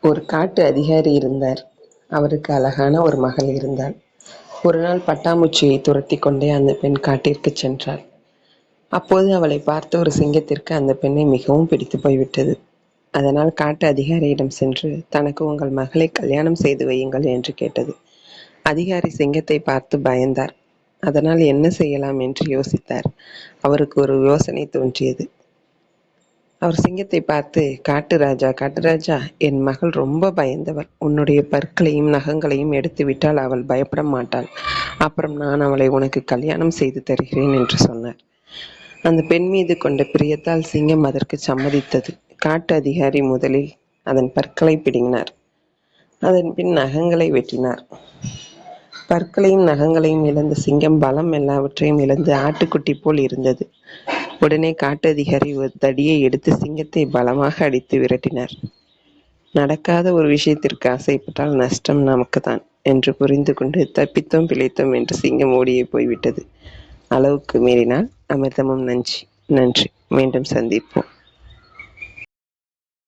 ஒரு காட்டு அதிகாரி இருந்தார். அவருக்கு அழகான ஒரு மகள் இருந்தாள். ஒரு நாள் பட்டாம்பூச்சியை துரத்தி கொண்டே அந்த பெண் காட்டிற்குச் சென்றாள். அப்போது அவளை பார்த்த ஒரு சிங்கத்திற்கு அந்த பெண்ணை மிகவும் பிடித்து போய்விட்டது. அதனால் காட்டு அதிகாரியிடம் சென்று, தனக்கு உங்கள் மகளை கல்யாணம் செய்து வையுங்கள் என்று கேட்டது. அதிகாரி சிங்கத்தை பார்த்து பயந்தார். அதனால் என்ன செய்யலாம் என்று யோசித்தார். அவருக்கு ஒரு யோசனை தோன்றியது. அவர் சிங்கத்தை பார்த்து, காட்டு ராஜா, என் மகள் ரொம்ப பயந்தவள். உன்னுடைய பற்களையும் நகங்களையும் எடுத்துவிட்டால் அவள் பயப்பட மாட்டாள். அப்புறம் நான் அவளை உனக்கு கல்யாணம் செய்து தருகிறேன் என்று சொன்னார். அந்த பெண் மீது கொண்ட பிரியத்தால் சிங்கம் அதற்கு சம்மதித்தது. காட்டு அதிகாரி முதலில் அதன் பற்களை பிடுங்கினார். அதன் பின் நகங்களை வெட்டினார். பற்களையும் நகங்களையும் இழந்த சிங்கம் பலம் எல்லாவற்றையும் இழந்து ஆட்டுக்குட்டி போல் இருந்தது. உடனே காட்டு அதிகாரி ஒரு தடியை எடுத்து சிங்கத்தை பலமாக அடித்து விரட்டினார். நடக்காத ஒரு விஷயத்திற்கு ஆசைப்பட்டால் நஷ்டம் நமக்குத்தான் என்று புரிந்து கொண்டு தப்பித்தோம் பிழைத்தோம் என்று சிங்கம் ஓடியே போய்விட்டது. அளவுக்கு மீறினால் அமிர்தமும் நஞ்சு. நன்றி. மீண்டும் சந்திப்போம்.